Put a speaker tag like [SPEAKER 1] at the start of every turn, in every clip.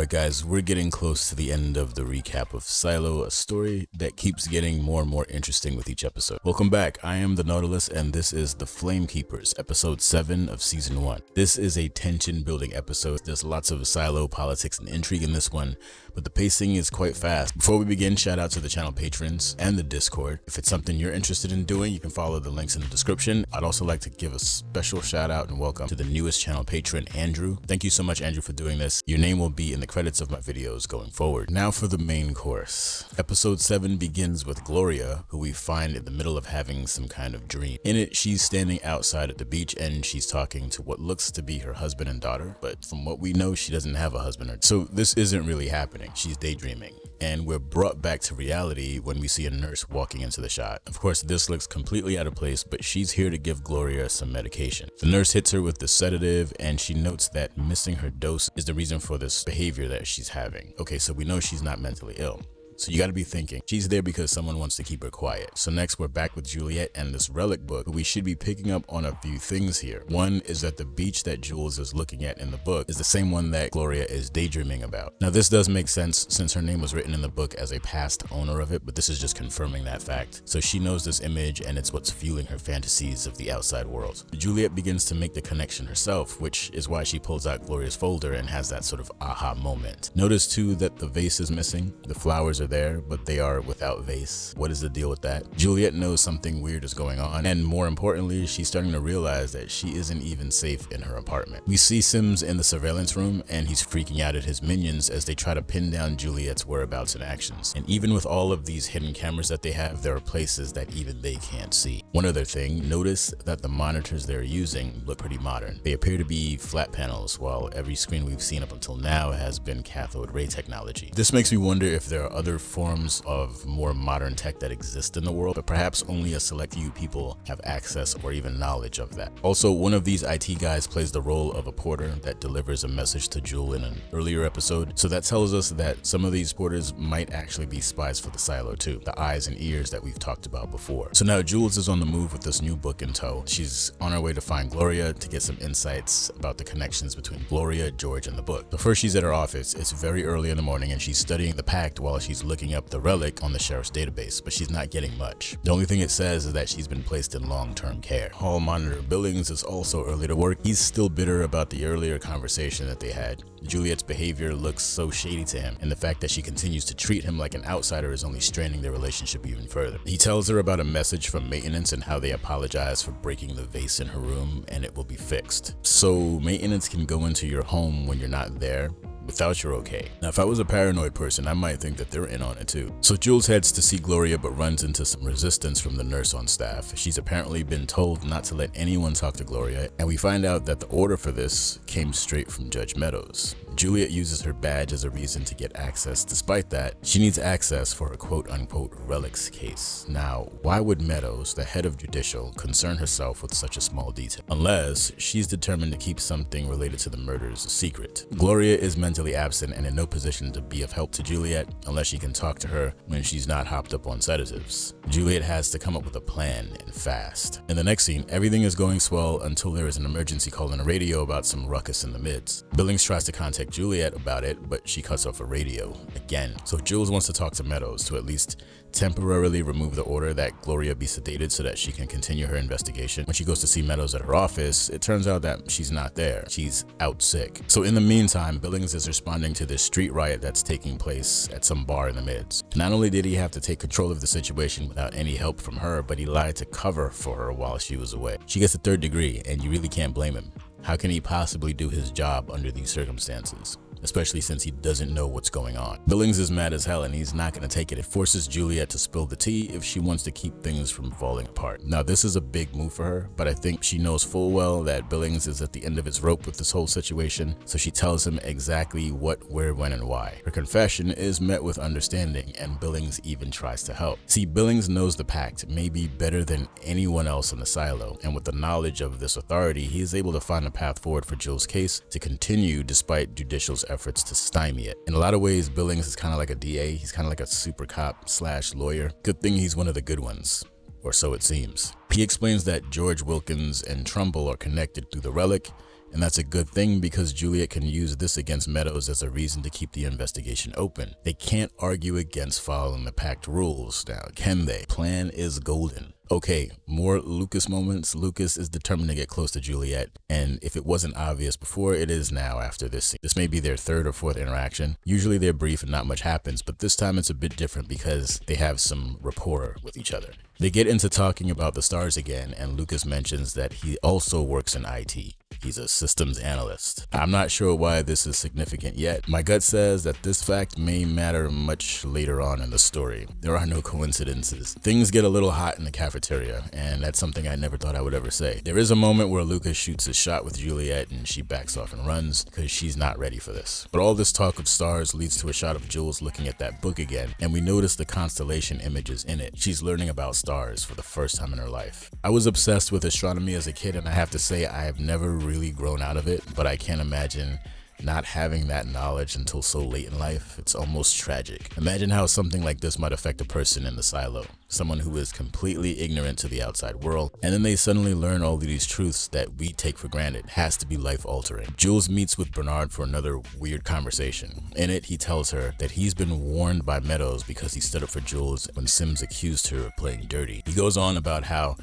[SPEAKER 1] Alright guys, we're getting close to the end of the recap of Silo, a story that keeps getting more and more interesting with each episode. Welcome back, I am the Nautilus and this is the Flamekeepers, episode 7 of season 1. This is a tension building episode. There's lots of Silo politics and intrigue in this one, but the pacing is quite fast. Before we begin, shout out to the channel patrons and the Discord. If it's something you're interested in doing, you can follow the links in the description. I'd also like to give a special shout out and welcome to the newest channel patron, Andrew. Thank you so much, Andrew, for doing this. Your name will be in the credits of my videos going forward. Now for the main course. Episode 7 begins with Gloria, who we find in the middle of having some kind of dream. In it, she's standing outside at the beach and she's talking to what looks to be her husband and daughter, but from what we know, she doesn't have a husband. So this isn't really happening. She's daydreaming. And we're brought back to reality when we see a nurse walking into the shot. Of course, this looks completely out of place, but she's here to give Gloria some medication. The nurse hits her with the sedative and she notes that missing her dose is the reason for this behavior that she's having. Okay, so we know she's not mentally ill. So you gotta be thinking, she's there because someone wants to keep her quiet. So next we're back with Juliet and this relic book, but we should be picking up on a few things here. One is that the beach that Jules is looking at in the book is the same one that Gloria is daydreaming about. Now this does make sense since her name was written in the book as a past owner of it, but this is just confirming that fact. So she knows this image and it's what's fueling her fantasies of the outside world. Juliet begins to make the connection herself, which is why she pulls out Gloria's folder and has that sort of aha moment. Notice too that the vase is missing. The flowers are there, but they are without vase. What is the deal with that? Juliet knows something weird is going on, and more importantly, she's starting to realize that she isn't even safe in her apartment. We see Sims in the surveillance room, and he's freaking out at his minions as they try to pin down Juliet's whereabouts and actions. And even with all of these hidden cameras that they have, there are places that even they can't see. One other thing, notice that the monitors they're using look pretty modern. They appear to be flat panels, while every screen we've seen up until now has been cathode ray technology. This makes me wonder if there are other forms of more modern tech that exist in the world, but perhaps only a select few people have access or even knowledge of that. Also, one of these IT guys plays the role of a porter that delivers a message to Jewel in an earlier episode, so that tells us that some of these porters might actually be spies for the Silo too, the eyes and ears that we've talked about before. So now Jules is on the move with this new book in tow. She's on her way to find Gloria to get some insights about the connections between Gloria, George, and the book. But first she's at her office. It's very early in the morning and she's studying the pact while she's looking up the relic on the sheriff's database, but she's not getting much. The only thing it says is that she's been placed in long-term care. Hall monitor Billings is also early to work. He's still bitter about the earlier conversation that they had. Juliet's behavior looks so shady to him, and the fact that she continues to treat him like an outsider is only straining their relationship even further. He tells her about a message from maintenance and how they apologize for breaking the vase in her room and it will be fixed. So maintenance can go into your home when you're not there without your okay. Now if I was a paranoid person, I might think that they're in on it too. So Jules heads to see Gloria but runs into some resistance from the nurse on staff. She's apparently been told not to let anyone talk to Gloria, and we find out that the order for this came straight from Judge Meadows. Juliet uses her badge as a reason to get access. Despite that, she needs access for a quote-unquote relics case. Now, why would Meadows, the head of judicial, concern herself with such a small detail? Unless she's determined to keep something related to the murders a secret. Gloria is mentally absent and in no position to be of help to Juliet unless she can talk to her when she's not hopped up on sedatives. Juliet has to come up with a plan and fast. In the next scene, everything is going swell until there is an emergency call on the radio about some ruckus in the mids. Billings tries to contact Juliet about it, but she cuts off a radio again. So Jules wants to talk to Meadows to at least temporarily remove the order that Gloria be sedated so that she can continue her investigation. When she goes to see Meadows at her office, it turns out that she's not there. She's out sick. So in the meantime, Billings is responding to this street riot that's taking place at some bar in the mids. Not only did he have to take control of the situation without any help from her, but he lied to cover for her while she was away. She gets a 3rd degree, and you really can't blame him. How can he possibly do his job under these circumstances? Especially since he doesn't know what's going on. Billings is mad as hell and he's not going to take it. It forces Juliet to spill the tea if she wants to keep things from falling apart. Now this is a big move for her, but I think she knows full well that Billings is at the end of his rope with this whole situation, so she tells him exactly what, where, when, and why. Her confession is met with understanding and Billings even tries to help. See, Billings knows the pact maybe better than anyone else in the Silo, and with the knowledge of this authority, he is able to find a path forward for Jules' case to continue despite judicial's efforts to stymie it. In a lot of ways, Billings is kind of like a DA. He's kind of like a super cop / lawyer. Good thing he's one of the good ones, or so it seems. He explains that George Wilkins and Trumbull are connected through the relic, And that's a good thing because Juliet can use this against Meadows as a reason to keep the investigation open. They can't argue against following the pact rules now, can they? Plan is golden. Okay, more Lucas moments. Lucas is determined to get close to Juliet, and if it wasn't obvious before, it is now after this scene. This may be their third or fourth interaction. Usually they're brief and not much happens, but this time it's a bit different because they have some rapport with each other. They get into talking about the stars again, and Lucas mentions that he also works in IT. He's a systems analyst. I'm not sure why this is significant yet. My gut says that this fact may matter much later on in the story. There are no coincidences. Things get a little hot in the cafeteria, and that's something I never thought I would ever say. There is a moment where Lucas shoots a shot with Juliet and she backs off and runs because she's not ready for this. But all this talk of stars leads to a shot of Jules looking at that book again, and we notice the constellation images in it. She's learning about stars for the first time in her life. I was obsessed with astronomy as a kid, and I have to say I have never really grown out of it, but I can't imagine not having that knowledge until so late in life. It's almost tragic. Imagine how something like this might affect a person in the silo, someone who is completely ignorant to the outside world, and then they suddenly learn all of these truths that we take for granted. It has to be life-altering. Jules meets with Bernard for another weird conversation. In it, he tells her that he's been warned by Meadows because he stood up for Jules when Sims accused her of playing dirty. He goes on about how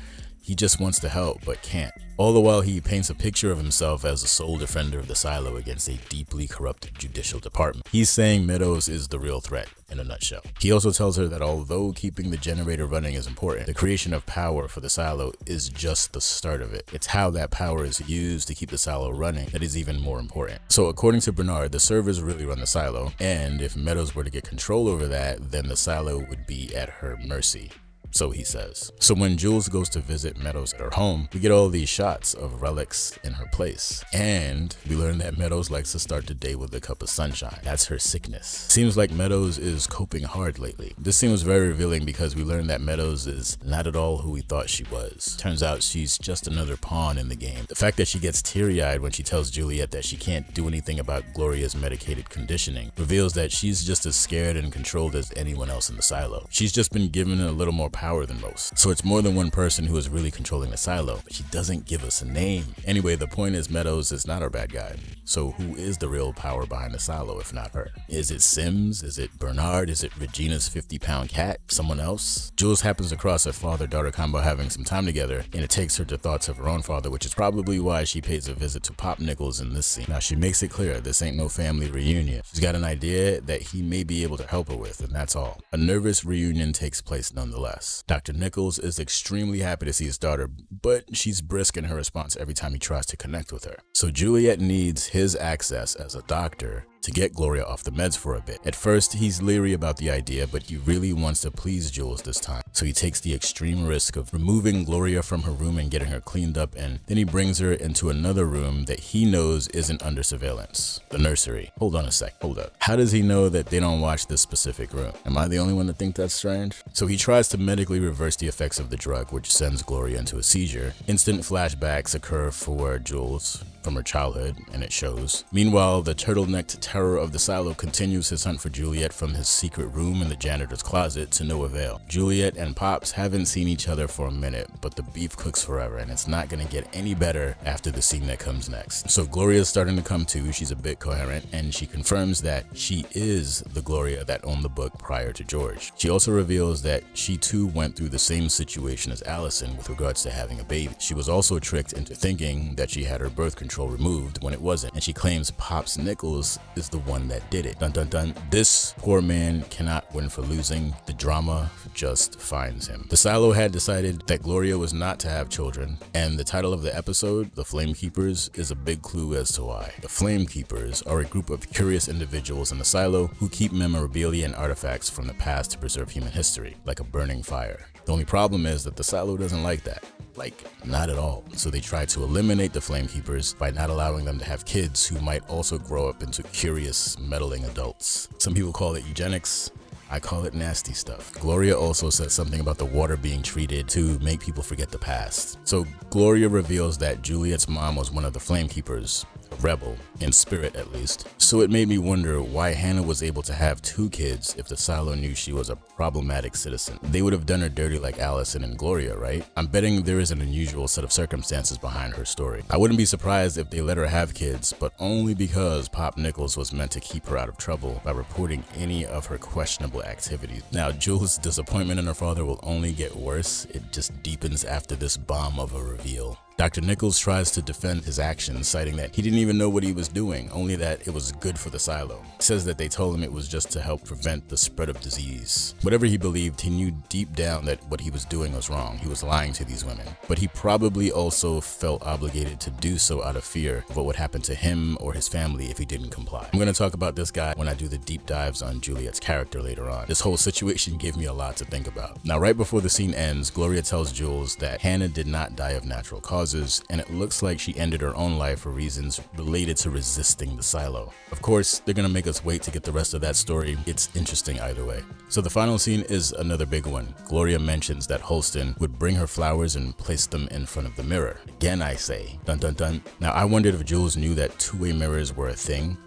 [SPEAKER 1] he just wants to help, but can't. All the while, he paints a picture of himself as the sole defender of the silo against a deeply corrupt judicial department. He's saying Meadows is the real threat, in a nutshell. He also tells her that although keeping the generator running is important, the creation of power for the silo is just the start of it. It's how that power is used to keep the silo running that is even more important. So according to Bernard, the servers really run the silo, and if Meadows were to get control over that, then the silo would be at her mercy. So he says. So when Jules goes to visit Meadows at her home, we get all these shots of relics in her place. And we learn that Meadows likes to start the day with a cup of sunshine. That's her sickness. Seems like Meadows is coping hard lately. This scene was very revealing because we learned that Meadows is not at all who we thought she was. Turns out she's just another pawn in the game. The fact that she gets teary-eyed when she tells Juliet that she can't do anything about Gloria's medicated conditioning reveals that she's just as scared and controlled as anyone else in the silo. She's just been given a little more power than most. So it's more than one person who is really controlling the silo, but she doesn't give us a name. Anyway, the point is Meadows is not our bad guy. So who is the real power behind the silo if not her? Is it Sims? Is it Bernard? Is it Regina's 50-pound cat? Someone else? Jules happens across a father-daughter combo having some time together, and it takes her to thoughts of her own father, which is probably why she pays a visit to Pop Nichols in this scene. Now she makes it clear this ain't no family reunion. She's got an idea that he may be able to help her with, and that's all. A nervous reunion takes place nonetheless. Dr. Nichols is extremely happy to see his daughter, but she's brisk in her response every time he tries to connect with her. So Juliet needs his access as a doctor to get Gloria off the meds for a bit. At first, he's leery about the idea, but he really wants to please Jules this time. So he takes the extreme risk of removing Gloria from her room and getting her cleaned up, and then he brings her into another room that he knows isn't under surveillance, the nursery. Hold on a sec, hold up. How does he know that they don't watch this specific room? Am I the only one to think that's strange? So he tries to medically reverse the effects of the drug, which sends Gloria into a seizure. Instant flashbacks occur for Jules from her childhood, and it shows. Meanwhile, the turtlenecked terror of the silo continues his hunt for Juliet from his secret room in the janitor's closet to no avail. Juliet and Pops haven't seen each other for a minute, but the beef cooks forever, and it's not gonna get any better after the scene that comes next. So Gloria's starting to come to, she's a bit coherent, and she confirms that she is the Gloria that owned the book prior to George. She also reveals that she too went through the same situation as Allison with regards to having a baby. She was also tricked into thinking that she had her birth control removed when it wasn't, and she claims Pops Nichols is the one that did it. Dun dun dun. This poor man cannot win for losing. The drama just finds him. The silo had decided that Gloria was not to have children, and the title of the episode, The Flamekeepers, is a big clue as to why. The Flamekeepers are a group of curious individuals in the silo who keep memorabilia and artifacts from the past to preserve human history, like a burning fire. The only problem is that the silo doesn't like that. Like, not at all. So they try to eliminate the Flamekeepers by not allowing them to have kids who might also grow up into curious, meddling adults. Some people call it eugenics. I call it nasty stuff. Gloria also says something about the water being treated to make people forget the past. So Gloria reveals that Juliet's mom was one of the Flamekeepers, a rebel, in spirit at least. So it made me wonder why Hannah was able to have 2 kids if the silo knew she was a problematic citizen. They would have done her dirty like Allison and Gloria, right? I'm betting there is an unusual set of circumstances behind her story. I wouldn't be surprised if they let her have kids, but only because Pop Nichols was meant to keep her out of trouble by reporting any of her questionable activities. Now, Jules' disappointment in her father will only get worse. It just deepens after this bomb of a reveal. Dr. Nichols tries to defend his actions, citing that he didn't even know what he was doing, only that it was good for the silo. He says that they told him it was just to help prevent the spread of disease. Whatever he believed, he knew deep down that what he was doing was wrong. He was lying to these women. But he probably also felt obligated to do so out of fear of what would happen to him or his family if he didn't comply. I'm going to talk about this guy when I do the deep dives on Juliet's character later on. This whole situation gave me a lot to think about. Now, right before the scene ends, Gloria tells Jules that Hannah did not die of natural causes, and it looks like she ended her own life for reasons related to resisting the silo. Of course, they're gonna make us wait to get the rest of that story. It's interesting either way. So the final scene is another big one. Gloria mentions that Holston would bring her flowers and place them in front of the mirror. Again, I say, dun dun dun. Now, I wondered if Jules knew that two-way mirrors were a thing.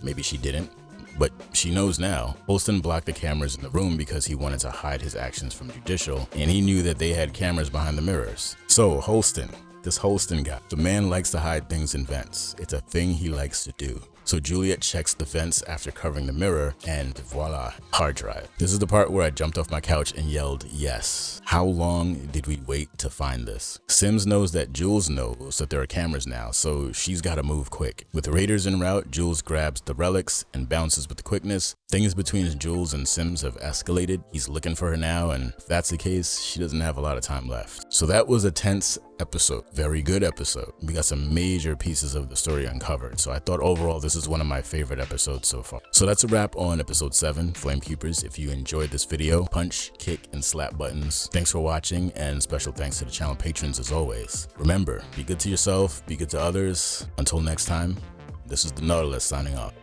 [SPEAKER 1] Maybe she didn't. But she knows now. Holston blocked the cameras in the room because he wanted to hide his actions from Judicial, and he knew that they had cameras behind the mirrors. So Holston, this Holston guy, the man likes to hide things in vents. It's a thing he likes to do. So Juliet checks the vents after covering the mirror, and voila, hard drive. This is the part where I jumped off my couch and yelled, yes. How long did we wait to find this? Sims knows that Jules knows that there are cameras now, so she's gotta move quick. With raiders en route, Jules grabs the relics and bounces with quickness. Things between Jules and Sims have escalated. He's looking for her now, and if that's the case, she doesn't have a lot of time left. So that was a tense episode. Very good episode. We got some major pieces of the story uncovered. So I thought overall this is one of my favorite episodes so far. So that's a wrap on episode 7, Flamekeepers. If you enjoyed this video, punch, kick, and slap buttons. Thanks for watching, and special thanks to the channel patrons as always. Remember, be good to yourself, be good to others. Until next time, this is the Nautilus signing off.